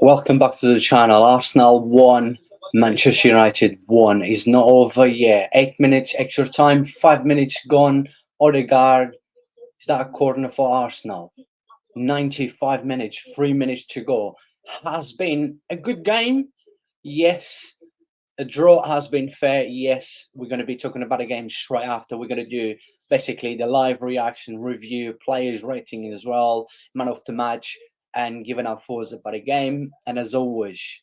Welcome back to the channel. Arsenal 1, Manchester United 1. It's not over yet. 8 minutes extra time, 5 minutes gone. Odegaard, is that a corner for Arsenal? 95 minutes, 3 minutes to go. Has been a good game? Yes. A draw has been fair. Yes. We're going to be talking about a game straight after. We're going to do basically the live reaction review, players rating as well, man of the match, and giving our thoughts about the game. And as always,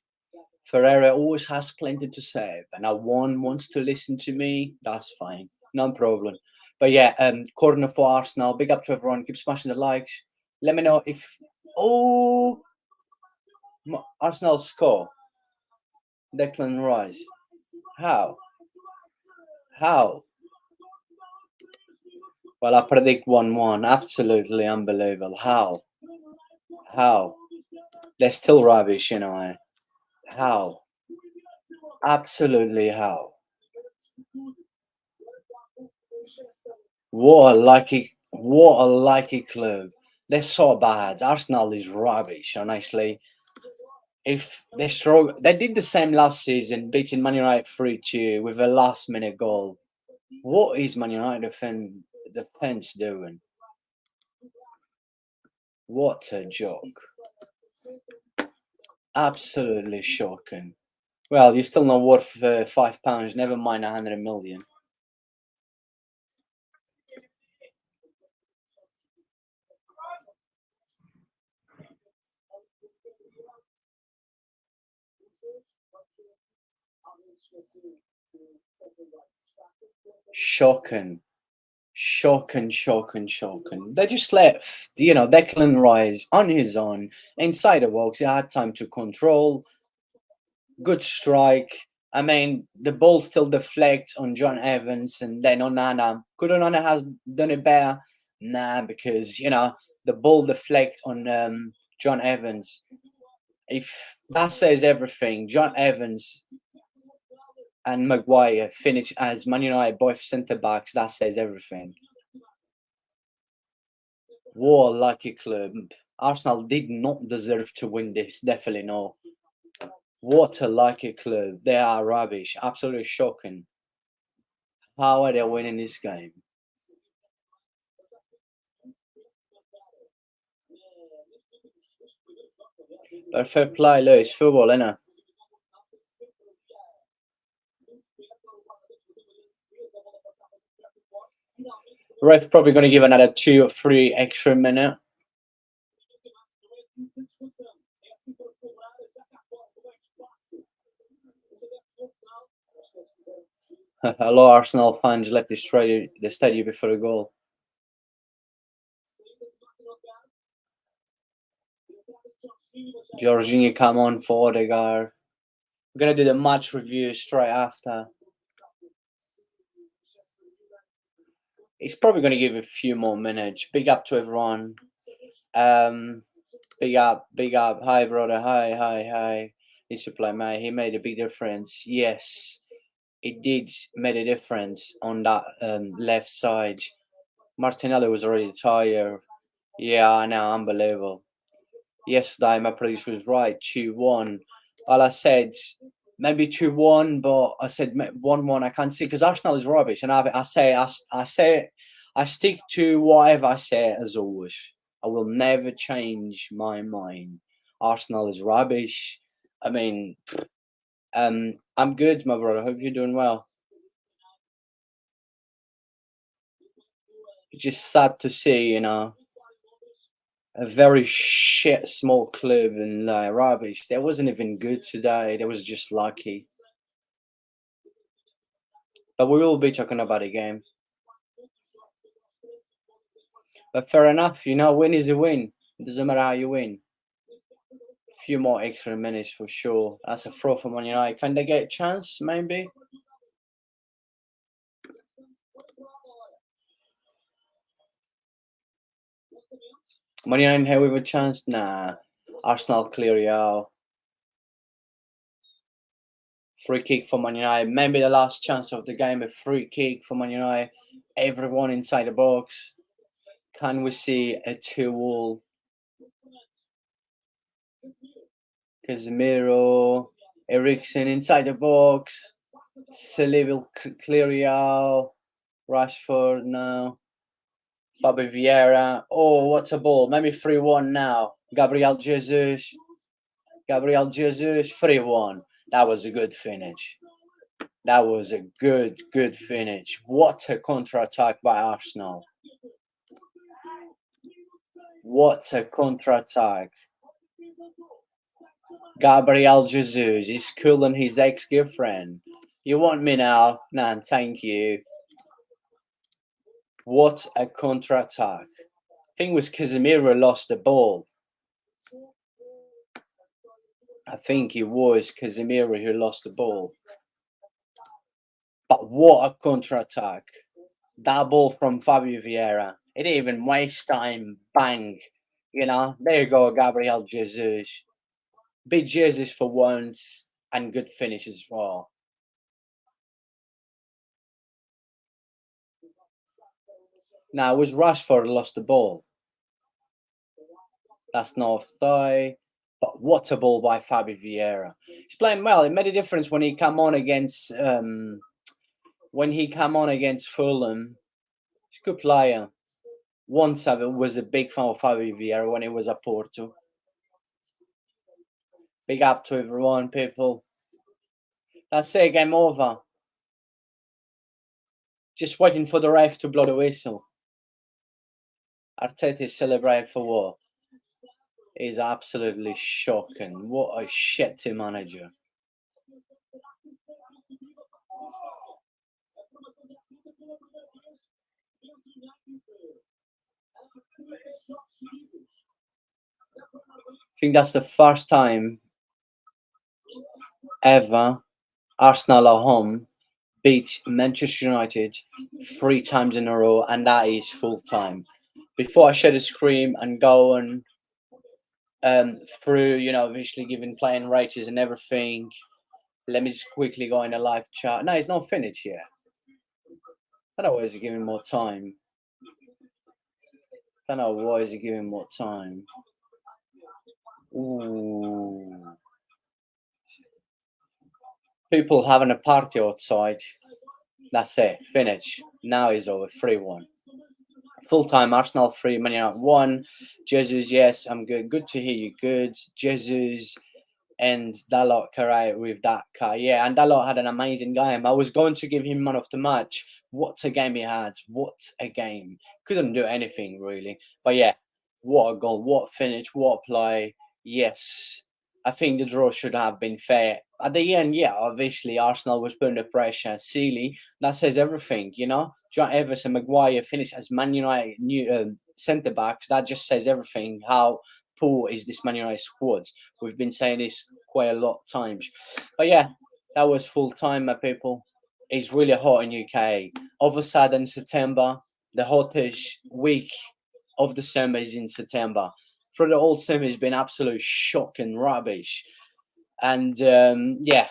Ferreira always has plenty to say. And now one wants to listen to me, that's fine. No problem. But yeah, corner for Arsenal. Big up to everyone. Keep smashing the likes. Let me know if Arsenal score. Declan Rice. How? Well, I predict 1-1. Absolutely unbelievable. How? They're still rubbish, you know. How? Absolutely how? What a lucky club. They're so bad. Arsenal is rubbish, honestly. If they struggle, they did the same last season, beating Man United 3-2 with a last-minute goal. What is Man United defense doing? What a joke! Absolutely shocking. Well, you're still not worth £5. Never mind 100 million. Shocking. They just left, Declan Rice on his own inside the box. He had time to control. Good strike. I mean, the ball still deflects on John Evans and then Onana. Could Onana have done it better? Nah, because, the ball deflect on John Evans. If that says everything, John Evans and Maguire finish as Man United both centre-backs, that says everything. What a lucky club. Arsenal did not deserve to win this, definitely not. What a lucky club. They are rubbish, absolutely shocking. How are they winning this game? But fair play, look, it's football, innit? Ref probably going to give another 2 or 3 extra minutes. A lot of Arsenal fans left the stadium before the goal. Jorginho come on for Odegaard. We're going to do the match review straight after. He's probably going to give a few more minutes. Big up to everyone. Big up. Hi, brother. Hi. Needs to play, mate. He made a big difference. Yes, it did make a difference on that left side. Martinelli was already tired. Yeah, I know. Unbelievable. Yesterday, my prediction was right. 2-1. Well, I said maybe 2-1, but I said 1-1. I can't see because Arsenal is rubbish, and I stick to whatever I say as always. I will never change my mind. Arsenal is rubbish. I mean, I'm good, my brother. I hope you're doing well. It's just sad to see, a very shit small club and rubbish. They wasn't even good today. They was just lucky. But we will be talking about the game. But fair enough, win is a win. It doesn't matter how you win. A few more extra minutes for sure. That's a throw for Man United. Can they get a chance? Maybe. Man United here with a chance? Nah. Arsenal clear it out. Free kick for Man United. Maybe the last chance of the game. A free kick for Man United. Everyone inside the box. Can we see a 2-2? Casemiro, Eriksen inside the box. Silly will clear you out. Rashford now. Fabio Vieira. Oh, what a ball. Maybe 3-1 now. Gabriel Jesus. 3-1. That was a good finish. That was a good finish. What a counter-attack by Arsenal. What a counter-attack. Gabriel Jesus is calling his ex-girlfriend. You want me now? Nah, thank you. What a counter-attack. I think it was Casemiro lost the ball. I think it was Casemiro who lost the ball. But what a counter-attack. That ball from Fabio Vieira. It didn't even waste time. Bang. You know, there you go, Gabriel Jesus. Big Jesus for once and good finish as well. Now, it was Rashford who lost the ball. That's not offside. But what a ball by Fabio Vieira. He's playing well. It made a difference when he came on against Fulham. He's a good player. Once I was a big fan of Fabio Vieira when he was at Porto. Big up to everyone, people. That's it, game over. Just waiting for the ref to blow the whistle. Arteta is celebrating for what? He's absolutely shocking. What a shitty manager. I think that's the first time ever Arsenal at home beat Manchester United 3 times in a row, and that is full time. Before I share the screen and go on through, obviously giving playing rates and everything, let me just quickly go in a live chat. No, it's not finished yet. I don't know why is he giving more time. Ooh. People having a party outside. That's it. Finish. Now it's over. 3-1. Full time Arsenal 3, Man United 1. Jesus, yes, I'm good. Good to hear you. Good. Jesus and Dalot correct with that car. Yeah, and Dalot had an amazing game. I was going to give him man of the match. What a game he had. What a game. Couldn't do anything really. But yeah, what a goal, what finish, what play. Yes. I think the draw should have been fair. At the end, yeah, obviously Arsenal was putting the pressure. Sealy, that says everything, John Evans and Maguire finish as Man United new centre backs. That just says everything. How poor is this Man United squad? We've been saying this quite a lot of times. But yeah, that was full time, my people. It's really hot in UK. All of a sudden, September, the hottest week of the summer is in September. For the whole summer, it's been absolute shock and rubbish. And yeah,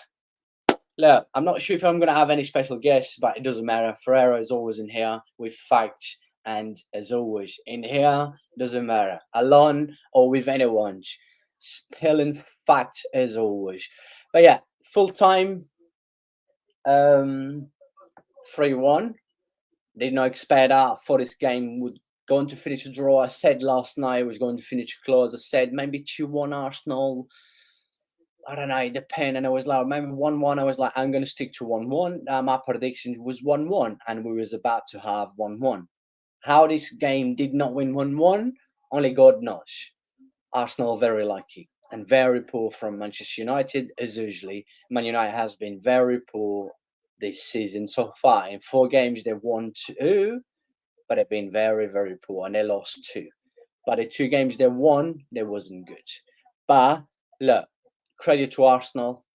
look, I'm not sure if I'm going to have any special guests, but it doesn't matter. Ferreira is always in here with facts. And as always, in here, doesn't matter. Alone or with anyone. Spilling facts as always. But yeah, full time 3-1. Did not expect that for this game would going to finish a draw. I said last night it was going to finish close. I said maybe 2-1 Arsenal. I don't know, it depends. And I was like, maybe 1-1. I was like, I'm going to stick to 1-1. My prediction was 1-1, and we was about to have 1-1. How this game did not win 1-1, only God knows. Arsenal very lucky and very poor from Manchester United, as usually. Man United has been very poor this season so far. In 4 games, they won 2, but they've been very, very poor, and they lost 2. But the 2 games they won, they wasn't good. But look, credit to Arsenal.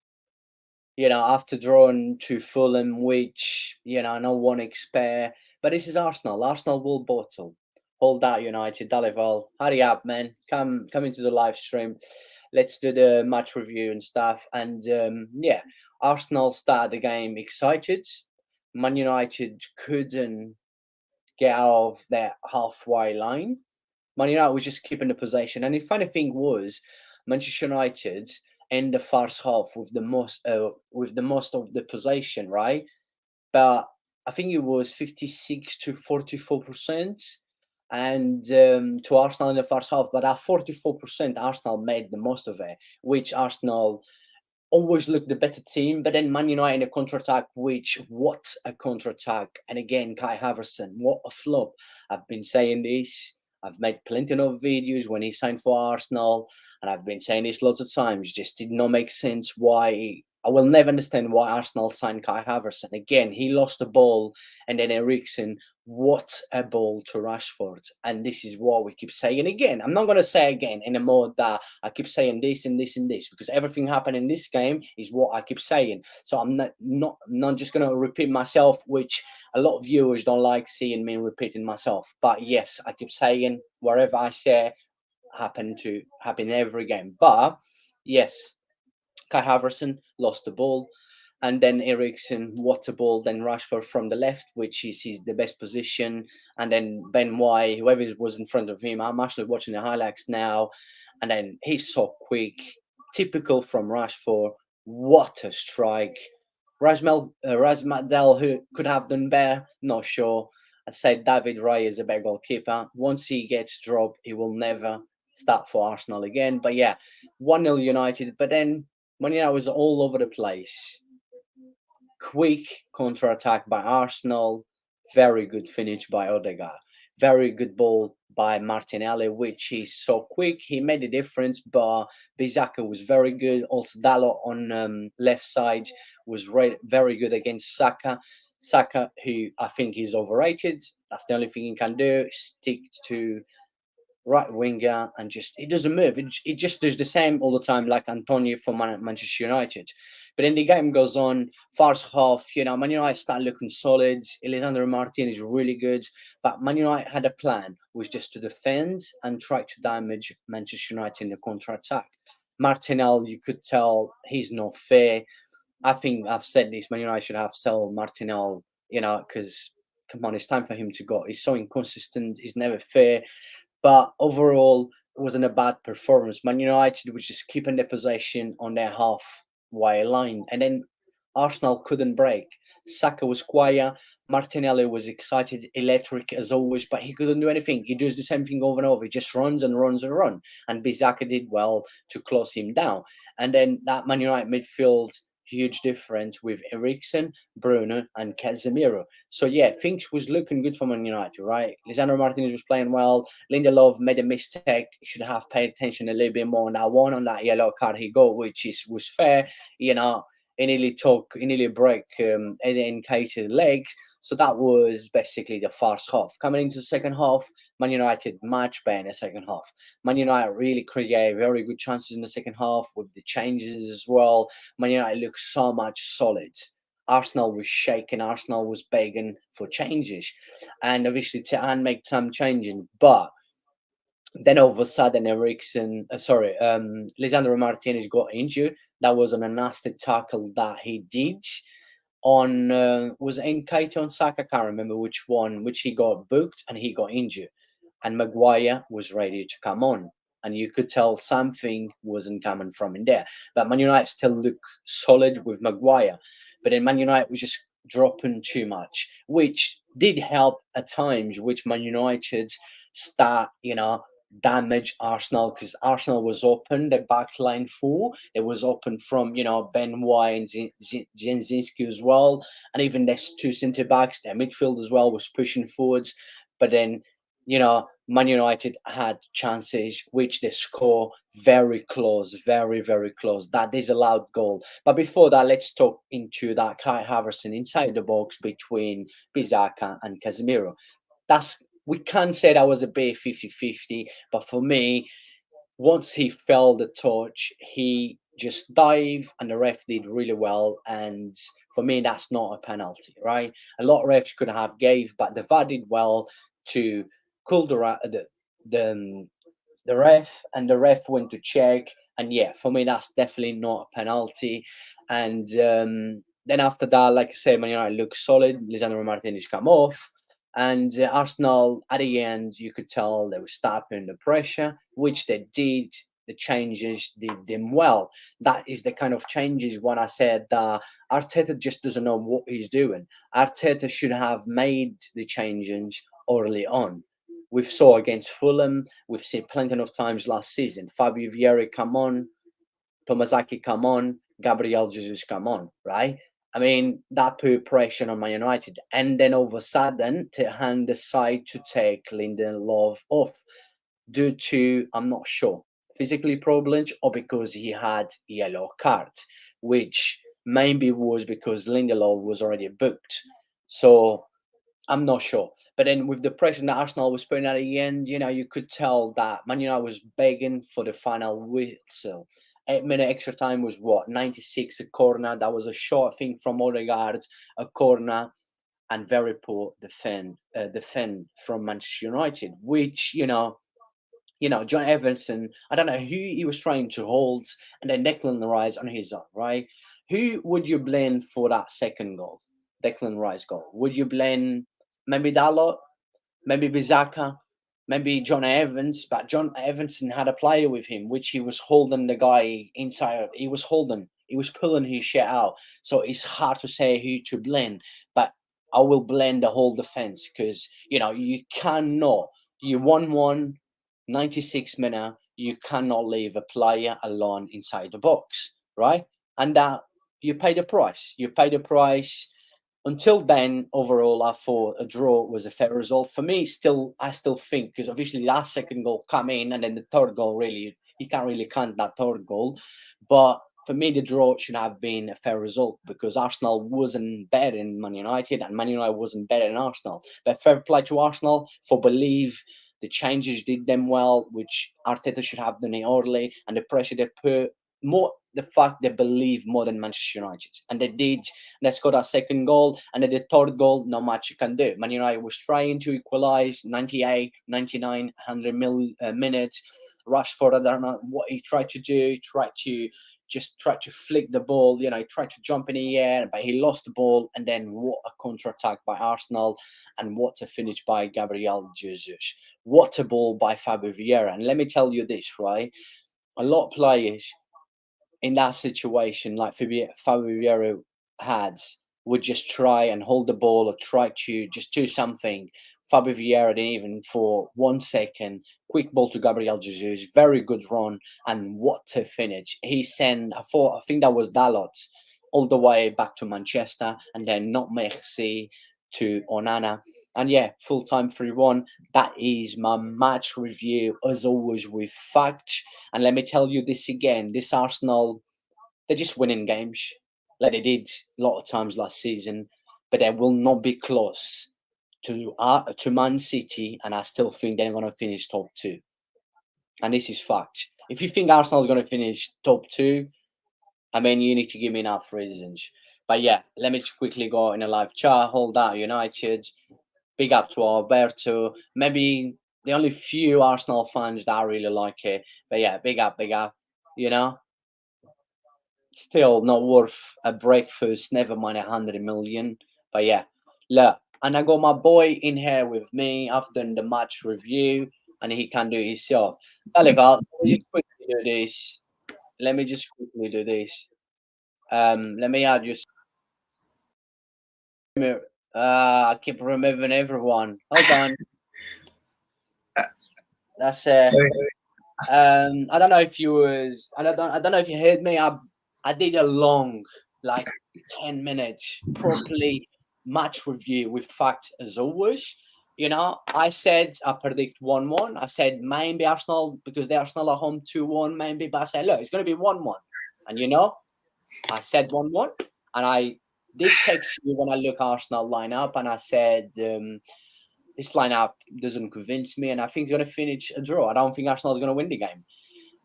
After drawing to Fulham, which no one expect. But this is Arsenal. Arsenal will bottle. Hold that, United. Dalival, hurry up, man. Come into the live stream. Let's do the match review and stuff. And yeah, Arsenal started the game excited. Man United couldn't get out of that halfway line. Man United was just keeping the possession. And the funny thing was, Manchester United in the first half with the most of the possession, right? But I think it was 56 to 44%, and to Arsenal in the first half. But at 44%, Arsenal made the most of it, which Arsenal always looked the better team. But then Man United in a counter attack, which what a counter attack! And again, Kai Havertz, what a flop! I've been saying this. I've made plenty of videos when he signed for Arsenal, and I've been saying this lots of times. Just did not make sense why. I will never understand why Arsenal signed Kai Havertz. And again, he lost the ball, and then Eriksen, what a ball to Rashford. And this is what we keep saying again. I'm not going to say again in a mode that I keep saying this and this and this, because everything happened in this game is what I keep saying. So I'm not just going to repeat myself, which a lot of viewers don't like seeing me repeating myself. But yes, I keep saying whatever I say happen every game. But yes, Kai Havertz lost the ball, and then Eriksen, what a ball, then Rashford from the left, which is the best position, and then Ben White, whoever was in front of him. I'm actually watching the highlights now, and then he's so quick, typical from Rashford. What a strike! Razmadel, who could have done better, not sure. I'd say David Raya is a better goalkeeper. Once he gets dropped, he will never start for Arsenal again. But yeah, 1-0 United. But then Man United was all over the place. Quick counter attack by Arsenal. Very good finish by Odegaard. Very good ball by Martinelli, which is so quick. He made a difference, but Bizaka was very good. Also, Dalot on left side was very good against Saka. Saka, who I think is overrated. That's the only thing he can do. Stick to right winger and just it doesn't move. It just does the same all the time, like Antonio for Manchester United. But then the game goes on, first half, Man United start looking solid. Alessandro Martin is really good, but Man United had a plan, was just to defend and try to damage Manchester United in the counter attack. Martinelli, you could tell he's not fair. I think I've said this. Man United should have sold Martinelli, because come on, it's time for him to go. He's so inconsistent. He's never fair. But overall, it wasn't a bad performance. Man United was just keeping their possession on their halfway line, and then Arsenal couldn't break. Saka was quiet. Martinelli was excited, electric as always, but he couldn't do anything. He does the same thing over and over. He just runs and runs and runs. And Bizaka did well to close him down. And then that Man United midfield, huge difference with Eriksen, Bruno, and Casemiro. So yeah, things was looking good for Man United, right? Lisandro Martinez was playing well. Lindelof made a mistake. He should have paid attention a little bit more on that one, on that yellow card he got, which was fair. He nearly broke Nketiah's legs. So that was basically the first half. Coming into the second half, Man United much better in the second half. Man United really created very good chances in the second half with the changes as well. Man United looked so much solid. Arsenal was shaking. Arsenal was begging for changes, and obviously Tehan made some changing, but then all of a sudden Lisandro Martinez got injured. That was on a nasty tackle that he did on was in Kaito and Saka. I can't remember which one, which he got booked and he got injured, and Maguire was ready to come on, and you could tell something wasn't coming from in there. But Man United still look solid with Maguire, but then Man United was just dropping too much, which did help at times. Which Man United start, damage Arsenal, because Arsenal was open, the back line full. It was open from, Ben White and Zinchenko as well. And even there's two centre backs, their midfield as well was pushing forwards. But then, Man United had chances which they score very close, very, very close. That is a loud goal. But before that, let's talk into that Kai Havertz inside the box between Bizaka and Casemiro. We can't say that was a bit 50-50, but for me, once he felt the touch, he just dived and the ref did really well. And for me, that's not a penalty, right? A lot of refs could have gave, but the VAR did well to cool the ref, and the ref went to check. And yeah, for me, that's definitely not a penalty. And then after that, like I said, Man United looked solid. Lisandro Martinez come off. And Arsenal, at the end, you could tell they were stopping the pressure, which they did. the changes did them well. That is the kind of changes when I said that Arteta just doesn't know what he's doing. Arteta should have made the changes early on. We've saw against Fulham, we've seen plenty of times last season. Fabio Vieira come on, Tomazaki come on, Gabriel Jesus come on, right? I mean, that put pressure on Man United. And then all of a sudden, Hand decide to take Lindelof off due to, I'm not sure, physically problems or because he had yellow card, which maybe was because Lindelof was already booked. So I'm not sure. But then with the pressure that Arsenal was putting at the end, you could tell that Man United was begging for the final whistle. 8 minute extra time was what? 96, a corner. That was a short thing from Odegaard, a corner, and very poor defend from Manchester United, which, John Everson, I don't know who he was trying to hold, and then Declan Rice on his own, right? Who would you blame for that second goal? Declan Rice goal. Would you blame maybe Dalot, maybe Bizaka, maybe John Evans? But John Evanson had a player with him, which he was holding the guy inside. He was pulling his shit out. So it's hard to say who to blame, but I will blame the whole defense because, you cannot, you 1-1, 96 minute, you cannot leave a player alone inside the box, right? And you pay the price. You pay the price. Until then, overall, I thought a draw was a fair result. For me, I still think, because obviously that second goal come in, and then the third goal, really, you can't really count that third goal. But for me, the draw should have been a fair result because Arsenal wasn't better than Man United, and Man United wasn't better than Arsenal. But fair play to Arsenal for believe the changes did them well, which Arteta should have done it early, and the pressure they put more. The fact they believe more than Manchester United, and they did. They scored a second goal, and then the third goal, not much you can do. Man United was trying to equalise 98, 99, 100 minutes. Rashford, I don't know what he tried to do. He tried to flick the ball, he tried to jump in the air, but he lost the ball. And then what a counter-attack by Arsenal, and what a finish by Gabriel Jesus. What a ball by Fabio Vieira. And let me tell you this, right? A lot of players in that situation, like Fabio Vieira had, would just try and hold the ball or try to just do something. Fabio Vieira didn't even for 1 second. Quick ball to Gabriel Jesus, very good run, and what a finish! He sent, I think that was Dalot, all the way back to Manchester, and then not Merci to Onana. And yeah, full time 3-1. That is my match review, as always, with facts. And let me tell you this again: this Arsenal, they're just winning games like they did a lot of times last season, but they will not be close to Man City, and I still think they're going to finish top 2. And this is fact. If you think Arsenal's going to finish top 2, I mean, you need to give me enough reasons. But yeah, let me just quickly go in a live chat. Hold out United. Big up to Alberto. Maybe the only few Arsenal fans that I really like it. But yeah, big up. Still not worth a breakfast, never mind 100 million. But yeah, look, and I got my boy in here with me after the match review, and he can do his job. Let me just quickly do this. Let me add your. I keep removing everyone. Hold on. That's I don't know if you was. I don't know if you heard me. I did a long, like 10 minutes, properly match review with facts as always. I said I predict 1-1. I said maybe Arsenal, because the Arsenal are home 2-1, maybe, but I said, look, it's going to be 1-1. And I said 1-1, and I did text you when I look Arsenal lineup, and I said this lineup doesn't convince me, and I think it's going to finish a draw. I don't think Arsenal is going to win the game.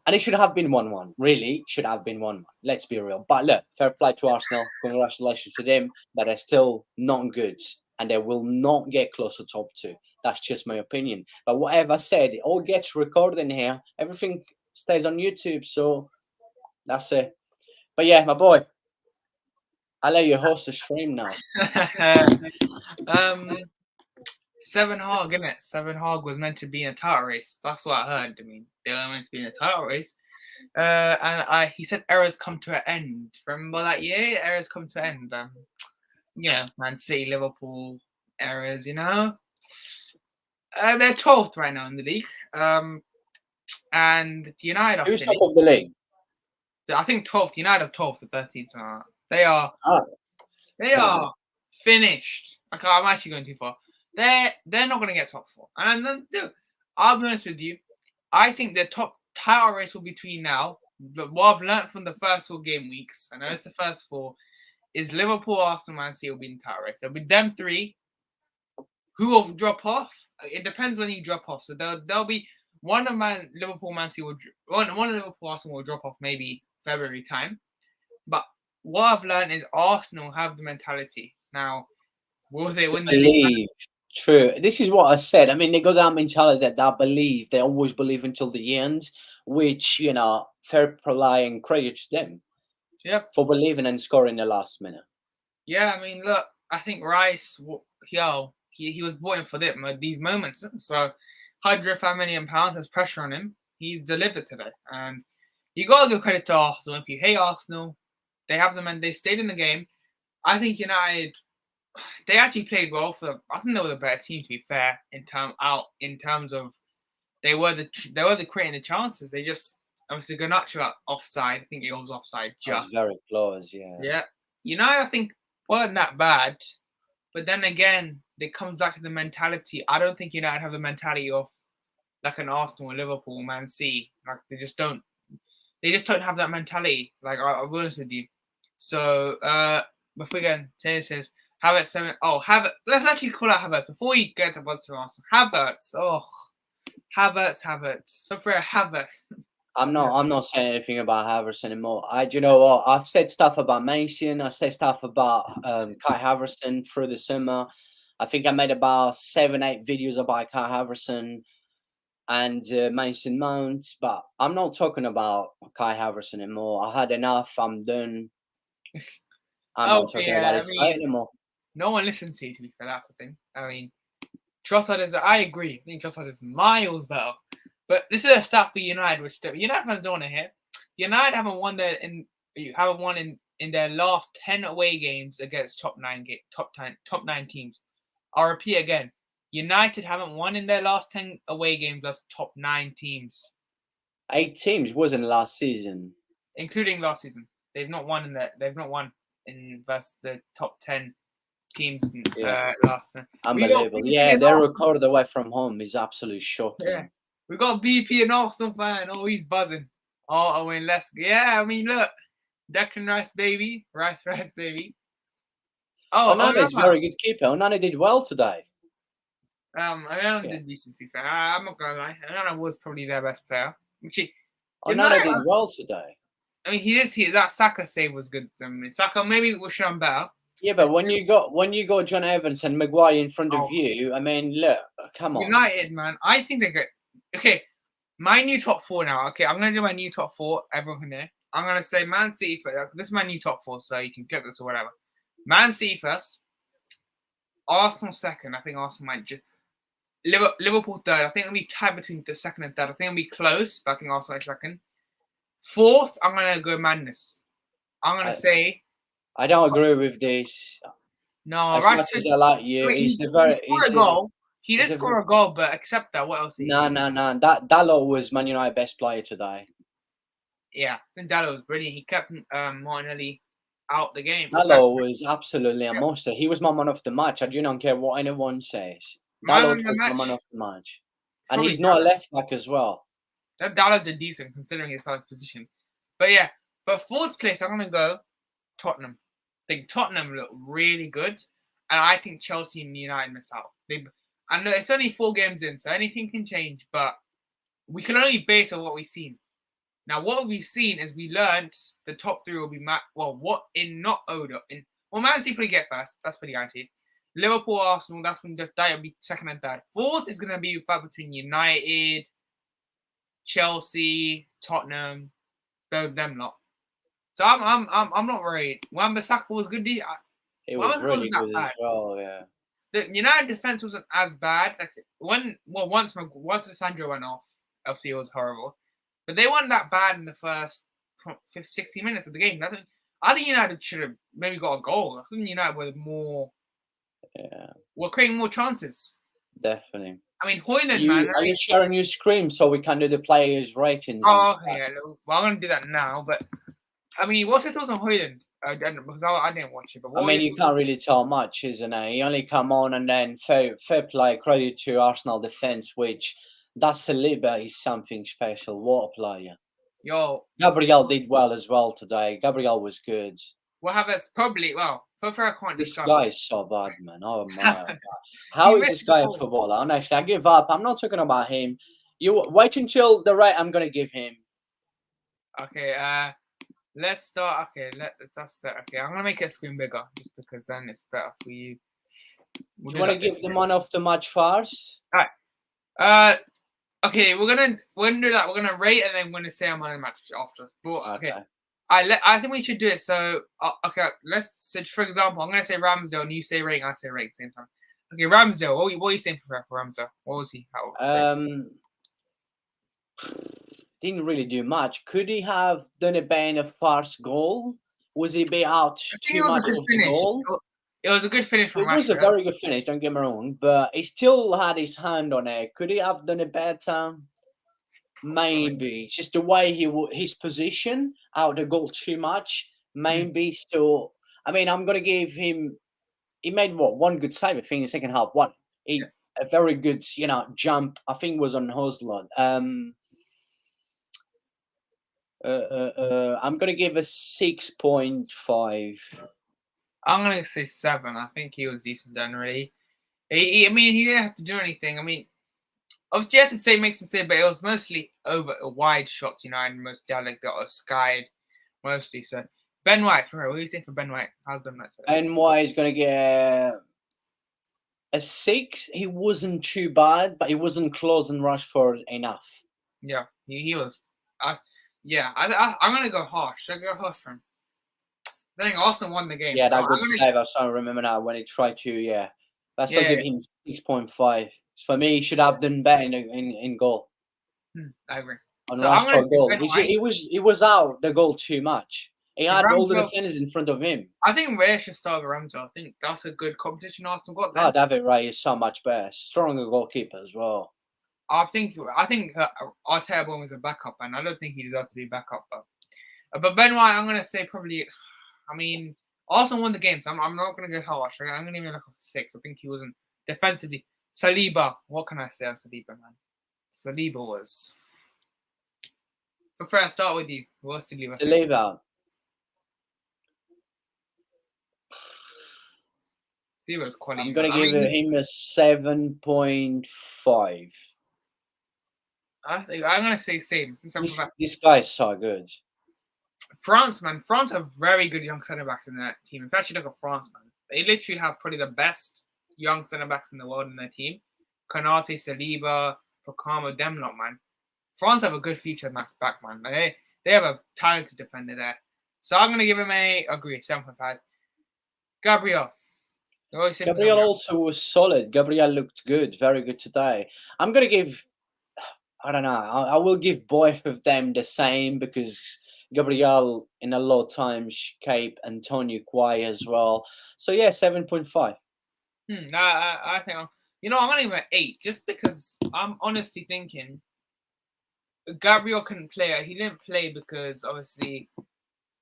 And it should have been 1-1. Really, should have been 1-1. Let's be real. But look, fair play to Arsenal. Congratulations to them. But they're still not good. And they will not get close to top 2. That's just my opinion. But whatever I said, it all gets recorded in here. Everything stays on YouTube. So that's it. But yeah, my boy, I'll let you host the stream now. 7 Hog, innit? 7 Hog was meant to be in a title race. That's what I heard. I mean, they were meant to be in a title race. And he said errors come to an end. Remember that year? Errors come to an end. Man City, Liverpool errors. They're 12th right now in the league. And United are Who's top finished. of the league? I think 12th. United are 12th, the 13th. They are. Ah, They are finished. Okay, I'm actually going too far. They're not going to get top 4. And then, I'll be honest with you. I think the top title race will be between now. But what I've learned from the first 4 game weeks, I know it's the first 4, is Liverpool, Arsenal, Man City will be in the title race. There'll be them 3. Who will drop off? It depends when you drop off. So there'll be one of Liverpool, Man City one of Liverpool, Arsenal will drop off maybe February time. But what I've learned is Arsenal have the mentality. Now, will they win the league? True. This is what I said. I mean, they got that mentality that they believe. They always believe until the end, which, fair play and credit to them Yep. for believing and scoring the last minute. Yeah, I mean, look, I think Rice, he was brought in for these moments. So, £105 million has pressure on him. He's delivered today. And you got to give credit to Arsenal. If you hate Arsenal, they have them and they stayed in the game. I think United, they actually played well I think they were the better team, to be fair, in terms of they were the creating the chances. They just obviously Garnacho offside. I think it was offside. Just very close, yeah. Yeah, United I think weren't that bad, but then again, it comes back to the mentality. I don't think United have the mentality of like an Arsenal, Liverpool, Man City. Like they just don't have that mentality. Like I'll be honest with you. So before again, Taylor says Havertz 7. Oh, Havertz. Let's actually call out Havertz before we get to positive Arsenal. Havertz. Oh, Havertz. So for a Havertz. I'm not saying anything about Havertz anymore. You know what? I've said stuff about Mason. I said stuff about Kai Havertz through the summer. I think I made about 7-8 videos about Kai Havertz and Mason Mount, but I'm not talking about Kai Havertz anymore. I had enough. I'm done. I'm not talking about his guy anymore. No one listens to you, to be fair. That's the thing. I mean, Trossard I agree. I think Trossard is miles better. But this is a stat for United, which United fans don't want to hear. United haven't won in their last 10 away games against top 9 teams. I'll repeat again. United haven't won in their last 10 away games as top 9 teams. 8 teams wasn't last season, including last season. They've not won in versus the top 10 teams last. Unbelievable. Their record away from home is absolutely shocking. Yeah. We got BP and Arsenal fan. Oh, he's buzzing. Oh, Owen, let's. Yeah, I mean, look, Declan Rice, baby, Rice, baby. Oh, Onana's very good keeper. Onana did well today. Onana did decent. To be fair, I'm not gonna lie. Onana was probably their best player. Onana did well today. I mean, that Saka save was good. Saka maybe was shown better. Yeah, but when you got John Evans and Maguire in front of you, I mean, look, come on. United, man, I think they're good. Okay, my new top 4 now. Okay, I'm gonna do my new top 4. Everyone can hear. I'm gonna say Man City first. This is my new top 4, so you can click this or whatever. Man City first. Arsenal second. I think Arsenal might just. Liverpool third. I think it'll be tied between the second and third. I think it'll be close, but I think Arsenal might second. Fourth, I'm gonna go Madness. I'm gonna say. I don't agree with this. No, as much as I like you, he did score a goal, but except that, what else? No. Dalot was Man United's best player today. Yeah, I think Dalot was brilliant. He kept Martinelli out the game. Dalot was absolutely a monster. He was my man of the match. I do not care what anyone says. Dalot was my man of the match. And he's not a left back as well. That Dalot did decent considering his size position. But yeah, but fourth place, I'm going to go Tottenham. I think Tottenham look really good. And I think Chelsea and United miss out. I know it's only 4 games in, so anything can change. But we can only base on what we've seen. Now, what we've seen is we learned the top 3 will be Man City probably get first. That's pretty guaranteed. Liverpool, Arsenal, that'll be second and third. Fourth is going to be a fight between United, Chelsea, Tottenham, them lot. So I'm not worried. Wan-Bissaka was good. It was really good as well. Yeah. The United defense wasn't as bad. Like once Sandro went off, obviously it was horrible. but they weren't that bad in the first 60 minutes of the game. I think United should have maybe got a goal. I think United were creating more chances. Definitely. I mean, Hoyland, man. Are you sharing your screen so we can do the players' ratings? Oh, yeah. Well, I'm gonna do that now. But I mean, what's your thoughts on Hoyland? Because I didn't watch it. But I mean, you can't really tell much, isn't it? He only come on and then fair play, credit to Arsenal defense, which that Saliba is something special. What a player! Yo, Gabriel did well as well today. Gabriel was good. We'll have us probably. Well, so far I can't This discuss. guy is so bad, man. Oh my God. How is this guy a footballer? Honestly, I give up. I'm not talking about him. You wait until the right I'm gonna give him. Okay, let's start. Okay, that's okay. I'm gonna make it screen bigger just because then it's better for you. Do you want to give the man of the match first? All right. Okay, we're gonna do that. We're gonna rate and then we're gonna say I'm on the match after. But okay. I think we should do it. So okay, for example, I'm gonna say Ramsdale and you say rating, I say rate at the same time. Okay, Ramsdale. What are you saying for Ramsdale? What was he? Didn't really do much. Could he have done a better in a first goal? Was he be out too much of the goal? It was a good finish from It was a very good finish, don't get me wrong, but he still had his hand on it. Could he have done it better? Maybe. It's just the way his position out the goal too much. Maybe still. I mean, I'm gonna give him. He made one good save. I think in the second half. A very good, jump. I think was on Hosland. I'm gonna give a 6.5. I'm gonna say 7. I think he was decent generally. I mean, he didn't have to do anything. I mean, obviously, you have to say make some save, but it was mostly over wide shots, and most like that was skied mostly. So Ben White for her. What do you think for Ben White? How's Ben White? Ben White is gonna get a 6. He wasn't too bad, but he wasn't close and Rashford enough. Yeah, he was. I'm gonna go harsh. I go harsh for him. I think Arsenal won the game. Yeah, that good save. I still remember now when he tried to. Yeah, I still give him 6.5. For me, he should have done better in goal. I agree. On Rashford goal, he was out the goal too much. He had all the defenders in front of him. I think Ray should start with Ramsdale. I think that's a good competition Arsenal got there. Oh, David Ray is so much better. Stronger goalkeeper as well. I think Arteta was a backup, and I don't think he deserves to be backup. But Ben White, I'm gonna say probably. I mean, Arsenal won the game, so I'm not gonna go harsh. I'm gonna give him like a 6. I think he wasn't defensively. Saliba, what can I say on Saliba, man? Saliba was. Before I start with you, what's Saliba? Saliba. Saliba's quality. I'm gonna give him a 7.5. I'm gonna say same. This guy is so good. France, man. France have very good young centre backs in that team. If you actually look at France, man, they literally have probably the best young centre backs in the world in their team. Konate, Saliba, Pocamo, them lot, man. France have a good future match back, man. They have a talented defender there. So I'm gonna give him a 7.5. Gabriel. Gabriel also was solid. Gabriel looked good, very good today. I'm gonna give. I don't know. I will give both of them the same because Gabriel in a lot of times kept Antonio quiet as well. So yeah, 7.5. I think I'm gonna give him an 8 just because I'm honestly thinking Gabriel couldn't play. He didn't play because obviously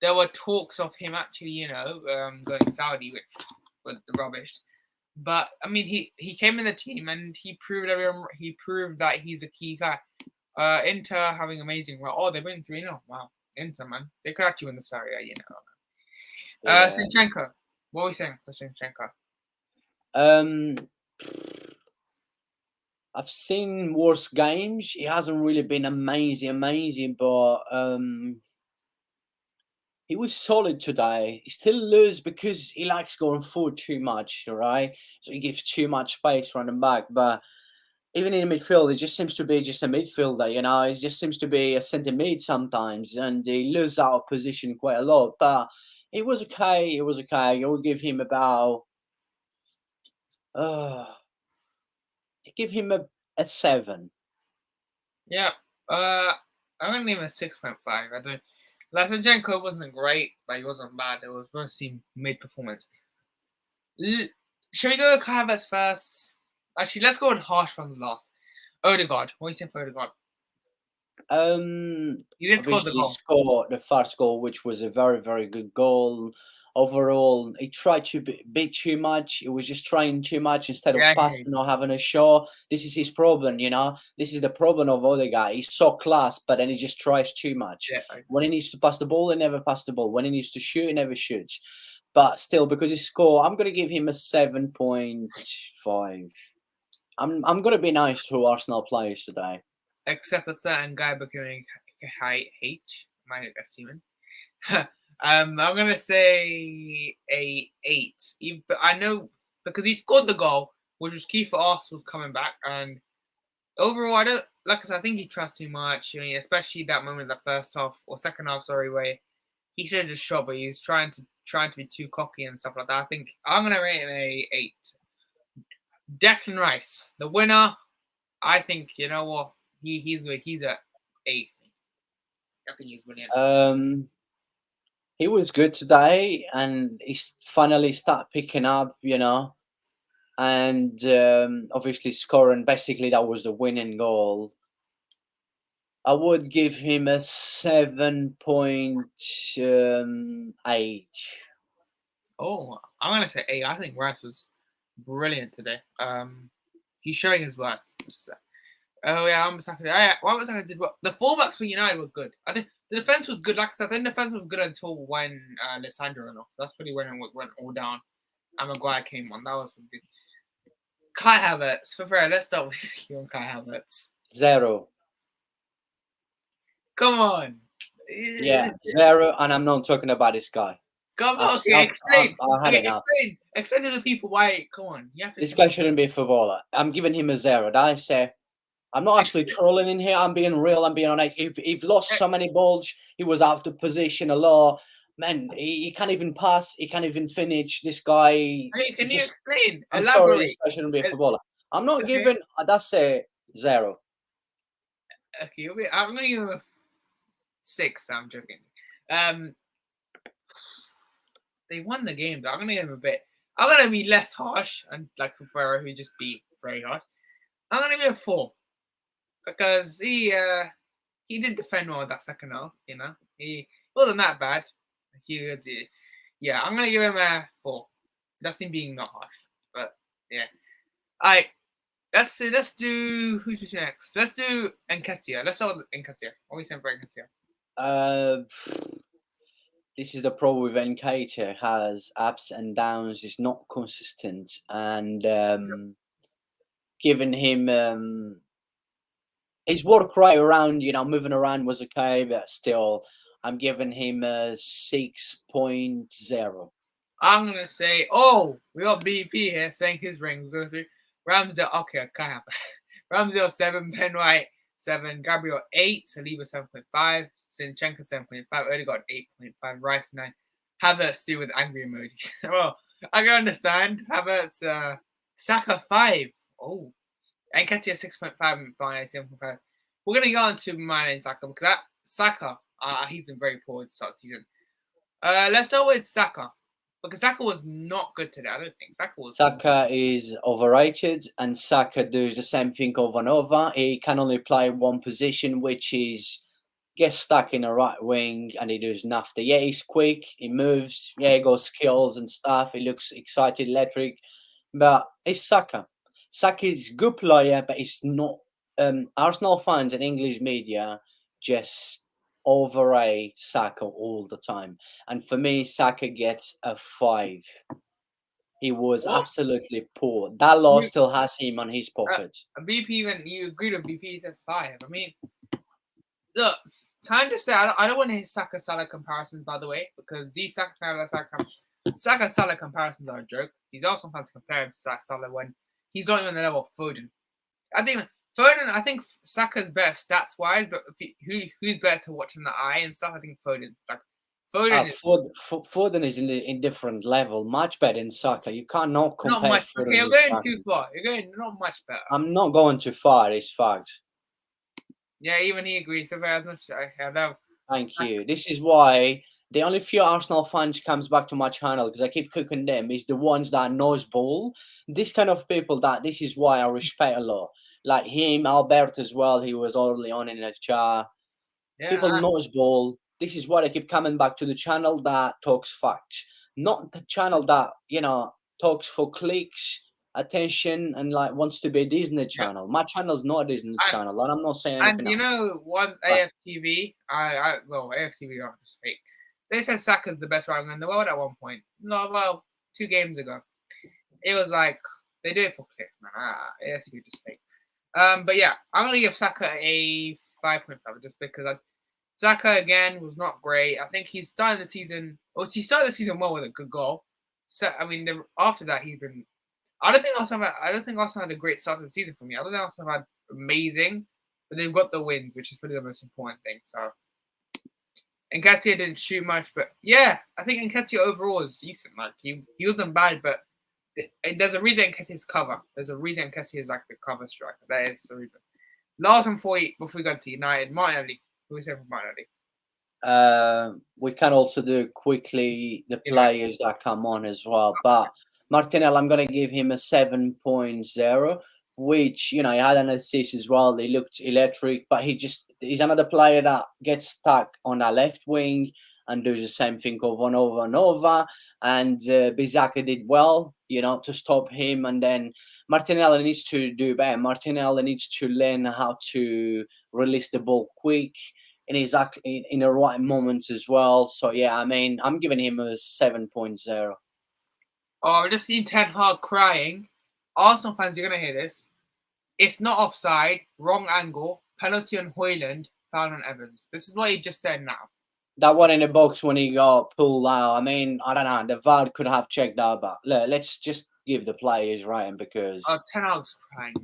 there were talks of him actually, going Saudi, which was rubbish. But I mean, he came in the team and he proved that he's a key guy. Inter having amazing. Oh, they've been 3-0. Wow, Inter, man, they could actually win the Serie A, Yeah. Zinchenko. What are we saying for Zinchenko? I've seen worse games. He hasn't really been amazing, but he was solid today. He still loses because he likes going forward too much, right? So he gives too much space running back. But even in the midfield, it just seems to be just a midfielder, It just seems to be a centre mid sometimes, and he loses out of position quite a lot. But it was okay. I will give him about. Give him a 7. Yeah. I'm gonna give him a 6.5. I don't. Lasajenko wasn't great, but he wasn't bad. It was mostly mid performance. Shall we go with Kai Havertz first? Actually, let's go with harsh ones last. Odegaard. What do you think for Odegaard? He did score the Obviously goal. scored the first goal, which was a very, very good goal. Overall, he tried to be too much. He was just trying too much instead of Yeah, passing or having a shot. This is his problem, you know. This is the problem of Odegaard. He's so class, but then he just tries too much. yeah. When he needs to pass the ball, he never passes the ball. When he needs to shoot, he never shoots. But still, because he scored, I'm gonna give him a 7.5. I'm gonna be nice to Arsenal players today. Except a certain guy becoming H. My assuming. I'm gonna say a 8. I know because he scored the goal, which was key for Arsenal coming back. And overall, I don't like. I said, I think he trusts too much. I mean, especially that moment, in the first half or second half, sorry, where he should have just shot, but he was trying to be too cocky and stuff like that. I think I'm gonna rate him a 8. Declan Rice, the winner. I think you know what he's a 8. I think he's brilliant. He was good today, and he's finally start picking up, you know, and obviously scoring. Basically, that was the winning goal. I would give him a 7.8. Oh, I'm gonna say 8. I think Rice was brilliant today. He's showing his worth. Oh yeah, Wan-Bissaka did well. The fullbacks for United were good. I think the defense was good. Like I said, I think the defense was good until when Lissandro went off. That's pretty when it went all down. And Maguire came on. That was good. Kai Havertz. For fair, let's start with you on Kai Havertz. 0. Come on. Yeah, 0, and I'm not talking about this guy. Come on, okay, explain. I had enough. Explain to the people why. Come on. This guy shouldn't be a footballer. I'm giving him a 0. Did I say? I'm not actually trolling in here. I'm being real. I'm being honest. He's lost so many balls. He was out of position a lot. Man, he can't even pass. He can't even finish. This guy. Hey, can you explain? I'm Elaborate. sorry, this guy shouldn't be a footballer. I'm not giving. That's a 0. Okay, I'm gonna give him a 6. I'm joking. They won the game, but I'm gonna give him a bit. I'm gonna be less harsh and like Ferreira, who just be very harsh. I'm gonna give him a 4 because he did defend well that second half. You know, he wasn't that bad. Yeah, I'm gonna give him a 4. That's him being not harsh, but yeah. All right, let's do who's next. Let's do Nketiah. Let's start with Nketiah. What are we saying for Nketiah? This is the problem with Nketiah. Has ups and downs. Is not consistent, and giving him his work right around, you know, moving around was okay, but still, I'm giving him a 6.0. I'm gonna say, we got BP here saying his ring. We'll go through Ramsdale. Okay, Kai Havertz. Ramsdale 7, Ben White 7, Gabriel 8, Saliba 7.5, Zinchenko 7.5, Odegaard 8.5, Rice 9, Havertz 2 with angry emojis. Well, I can understand. Havertz, Saka 5. Oh, Nketiah 6.5 and Barney 7.5. We're gonna go on to Mane and Saka because that Saka, he's been very poor at the start of the season. Let's start with Saka. Because Saka was not good today. I don't think Saka is overrated, and Saka does the same thing over and over. He can only play one position, which is get stuck in the right wing, and he does nothing. Yeah, he's quick, he moves, yeah, he got skills and stuff. He looks excited, electric, but it's Saka. Saka is a good player, but it's not. Arsenal fans and English media just overrate Saka all the time, and for me, Saka gets a 5. He was absolutely poor. That loss still has him on his pocket. BP, when you agreed with BP, he said 5. I mean, look, can I just say I don't want to hit Saka Salah comparisons, by the way, because these Saka Salah comparisons are a joke. He's also fun to compare him to Salah when he's not even the level of Foden. I think Saka's better stats wise, but who's better to watch in the eye and stuff? I think Foden. Like Foden is in a different level, much better than Saka. You cannot compare. Not much. Foden okay, you're with going Saka. too far. You're going not much better. I'm not going too far. It's facts. Yeah, even he agrees. So as much as I know. Thank you. This is why the only few Arsenal fans comes back to my channel because I keep cooking them is the ones that knows ball. This kind of people that this is why I respect a lot. Like him, Albert as well. He was early on in the chat. People Yeah, knows ball. This is why I keep coming back to the channel that talks facts, not the channel that talks for clicks, attention, and like wants to be a Disney yeah. channel. My channel's not a Disney And channel, and I'm not saying and anything you else. know, once But AFTV, well, AFTV are just fake. They said Saka's the best right winger in the world at one point. No, well, 2 games ago. It was like they do it for clicks, man. AFTV just fake. But yeah, I'm gonna give Saka a 5.5 just because Saka again was not great. I think he's starting the season. Well, he started the season well with a good goal. So I mean, after that he's been. I don't think Arsenal had a great start to the season for me. I don't think Arsenal had amazing, but they've got the wins, which is probably the most important thing. So Nketiah didn't shoot much, but yeah, I think Nketiah overall is decent. Like he wasn't bad, but there's a reason Nketiah's cover. There's a reason Nketiah is like the cover striker. That is the reason. Last one before we go to United, Martinelli. Who we say for Martinelli? we can also do quickly the United. players that come on as well. But Martinelli, I'm going to give him a 7.0, which, he had an assist as well. He looked electric, but he's another player that gets stuck on the left wing and does the same thing over and over and over. And Bizaka did well, to stop him. And then Martinelli needs to do better. Martinelli needs to learn how to release the ball quick exactly in the right moments as well. So yeah, I mean, I'm giving him a 7.0. Oh, I just seen Ten Hag crying. Arsenal fans, you're gonna hear this. It's not offside, wrong angle, penalty on Hoyland, foul on Evans. This is what he just said now. That one in the box when he got pulled out. I mean, I don't know. The VAR could have checked that, but look, let's just give the players right because Oh, Ten Hag's crying.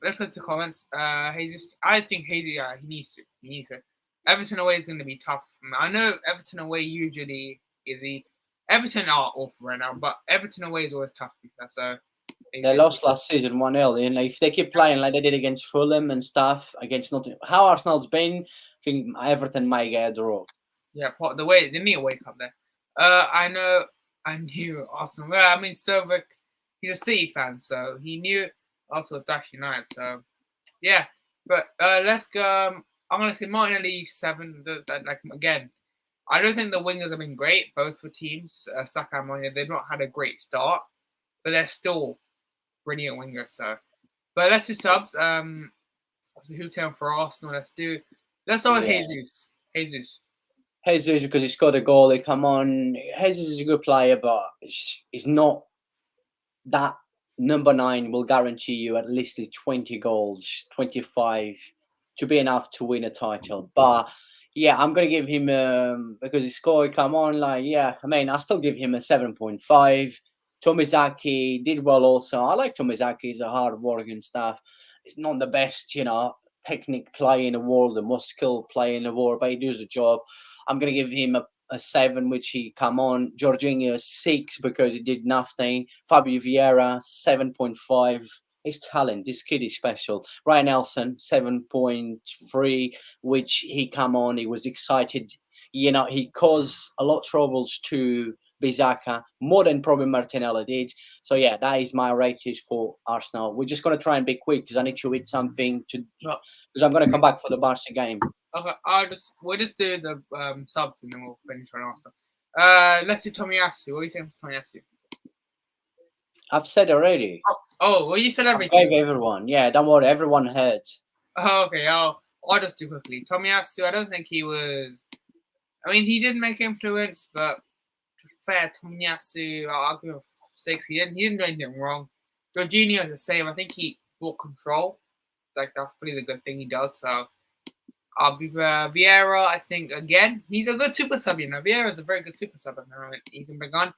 Let's go to the comments. Jesus, I think Jesus, yeah, he needs to. He needs to. Everton away is going to be tough. I know Everton away usually is he. Everton are awful right now, but Everton away is always tough because so. they lost last season 1-0. And if they keep playing like they did against Fulham and stuff, against nothing, how Arsenal's been, I think Everton might get a draw. Yeah, the way they need to wake up there. I knew Arsenal. Well, I mean, Sturrock, he's a City fan, so he knew Arsenal dash United. So yeah, but let's go. I'm gonna say Martinelli 7. Like again, I don't think the wingers have been great, both for teams. Saka and Martinelli, they've not had a great start, but they're still brilliant wingers. So, but let's do subs. Obviously, who came for Arsenal? Let's start with Jesus. Jesus, because he scored a goal. Come on, Jesus is a good player, but he's not that number 9 will guarantee you at least 20 goals, 25 to be enough to win a title. But yeah, I'm gonna give him because he scored. Come on, like yeah, I mean, I still give him a 7.5. Tomizaki did well also. I like Tomizaki. He's a hard working stuff. He's not the best, technique player in the world, the most skilled player in the world, but he does the job. I'm gonna give him a 7, which he come on. Jorginho 6 because he did nothing. Fabio Vieira 7.5. His talent, this kid is special. Ryan Nelson 7.3, which he come on. He was excited. He caused a lot of troubles to Bizaka, more than probably Martinelli did. So yeah, that is my ratings for Arsenal. We're just gonna try and be quick because I need to eat something because I'm gonna come back for the Barca game. Okay, we'll just do the subs and then we'll finish on Arsenal. Let's do Tomiyasu. What are you saying for Tomiyasu? I've said already. Well, you said I everything. gave everyone. Yeah, don't worry, everyone heard. Oh, okay, I'll just do quickly. Tomiyasu, I don't think he was. I mean, he did make influence, but to be fair, Tomiyasu, I'll give him 6. He didn't do anything wrong. Jorginho is the same. I think he brought control. Like that's probably the good thing he does. So I'll be Vieira. I think again he's a good super sub. Vieira is a very good super sub. He can bring on.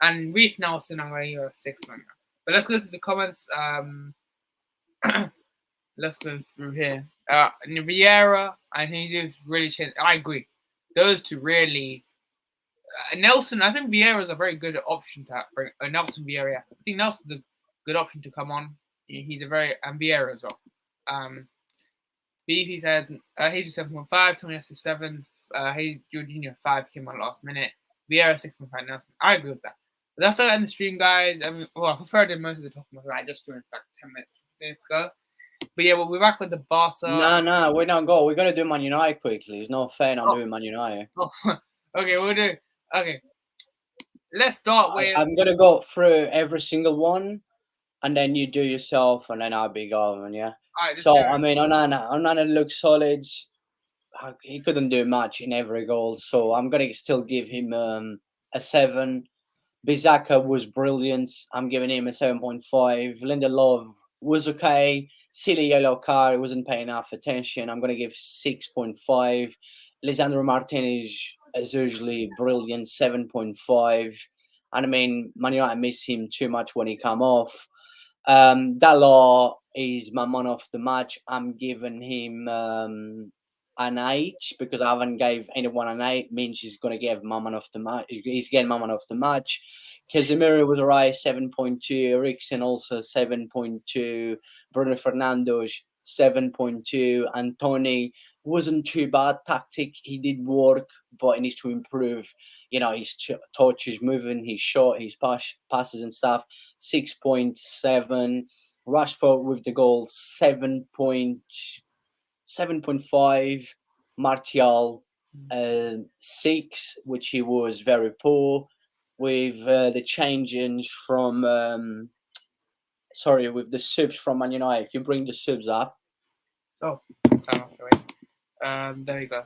And Reece Nelson, I'm going to give a 6 right now. But let's go to the comments. Let's go through here. Vieira, I think he's really changed. I agree. Those two really. Nelson, I think Vieira is a very good option to bring. Nelson Vieira. I think Nelson's a good option to come on. He's a very and Vieira as well. BP said Hayes 7.5, Tony S 7, Hayes Jorginho 5 came on last minute. Vieira 6.5 Nelson. I agree with that. But that's all in the stream, guys. I mean, well, I prefer to most of the talking about I just doing like 10 minutes ago. But yeah, we'll be back with the Barca. No, we don't go. We're gonna do Man United quickly. It's not fair not doing Man United. Oh, okay, we'll do. Okay, let's start with. I'm gonna go through every single one, and then you do yourself, and then I'll be going. Yeah. Alright, So I mean, Onana looks solid. He couldn't do much in every goal, so I'm gonna still give him a 7. Bizaka was brilliant. I'm giving him a 7.5. Lindelof was okay. Silly yellow card. Wasn't paying enough attention. I'm gonna give 6.5. Lisandro Martinez, as usually, brilliant. 7.5. And I mean, Man United miss him too much when he come off. Dalot is my man of the match. I'm giving him an 8 because I haven't gave anyone an 8. Means he's going to give my man of the match. He's getting my man of the match. Casemiro was alright, 7.2. Eriksen also 7.2. Bruno Fernandes 7.2. And Tony wasn't too bad tactic. He did work, but he needs to improve. You know, his touch, his moving, his shot, his passes and stuff. 6.7. Rashford with the goal 7.5. Martial 6, which he was very poor. With the changes from with the subs from Man United. If you bring the subs up. Oh, there you go.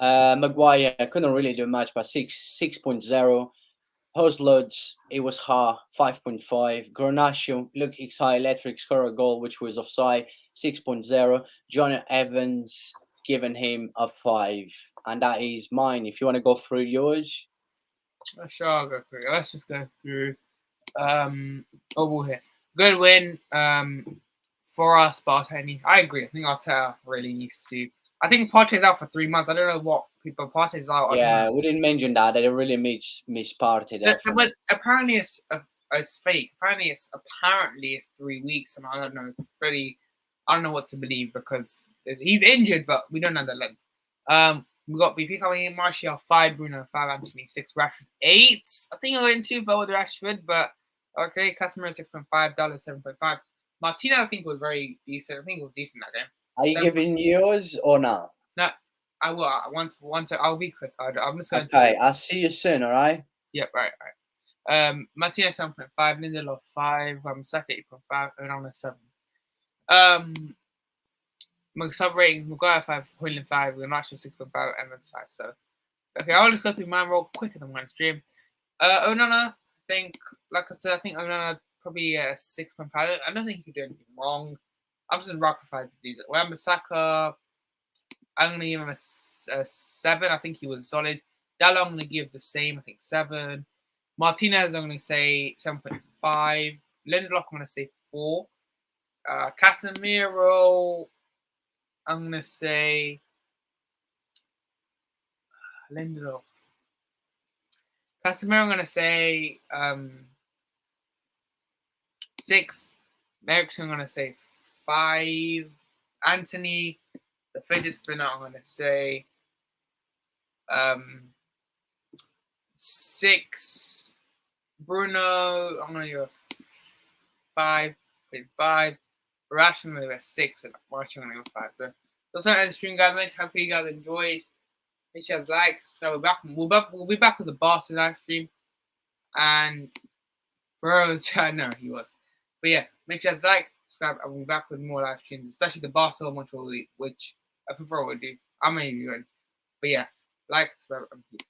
Maguire couldn't really do much, but 6.0. Hoslods, it was hard, 5.5. Garnacho, look, excited, electric, score a goal, which was offside, 6.0. John Evans, giving him a 5. And that is mine. If you want to go through yours. Sure, I'll go through. Let's just go through overall here. Good win for us, Bartani. I agree. I think Arteta really needs to. I think Partey's out for 3 months. I don't know what people. Partey's out. Yeah, we didn't mention that. They really miss Partey. But apparently it's fake. Apparently it's 3 weeks, and I don't know. It's pretty. I don't know what to believe because he's injured, but we don't know the length. We got BP coming in. Martial 5, Bruno 5, Anthony 6, Rashford 8. I think I'm going too far with Rashford, but okay. Casemiro 6.5, Dallas 7.5. Martina I think was very decent. I think it was decent that game. Are you giving yours or no? No, I will. Once I'll be quick. I'm just going. Okay, I'll see you soon. All right. Yep. Right. Martinez 7.5, Lindelof 5, Saka 8.5, and on a 7. Sub rating, Maguire 5, Hoyland 5, Garnacho 6.5, Evans 5. So, okay, I'll just go through mine real quicker than mine stream. Onana, I think, like I said, I think Onana probably 6.5. I don't think he did anything wrong. I'm just in rock for 5 these. Saka, I'm going to give him a 7. I think he was solid. Dalot, I'm going to give the same. I think 7. Martinez, I'm going to say 7.5. Lindelof, I'm going to say 4. Casemiro, I'm going to say Lindelof. Casemiro, I'm going to say 6. Eriksen, I'm going to say 5. Anthony, the fidget spinner, I'm going to say 6. Bruno, I'm going to go 5.5. Rashford, I'm going to go 6. And Martial, I'm going to go 5. So that's all the stream, guys. I hope you guys enjoyed. Make sure you guys like. So we'll be back with the Boston live stream. And Burrow's, I know he was. But yeah, make sure you guys like, subscribe, and we'll be back with more live streams, especially the Barcelona one, which I prefer we'll do. I'm going to be doing. But yeah, like, subscribe, and peace.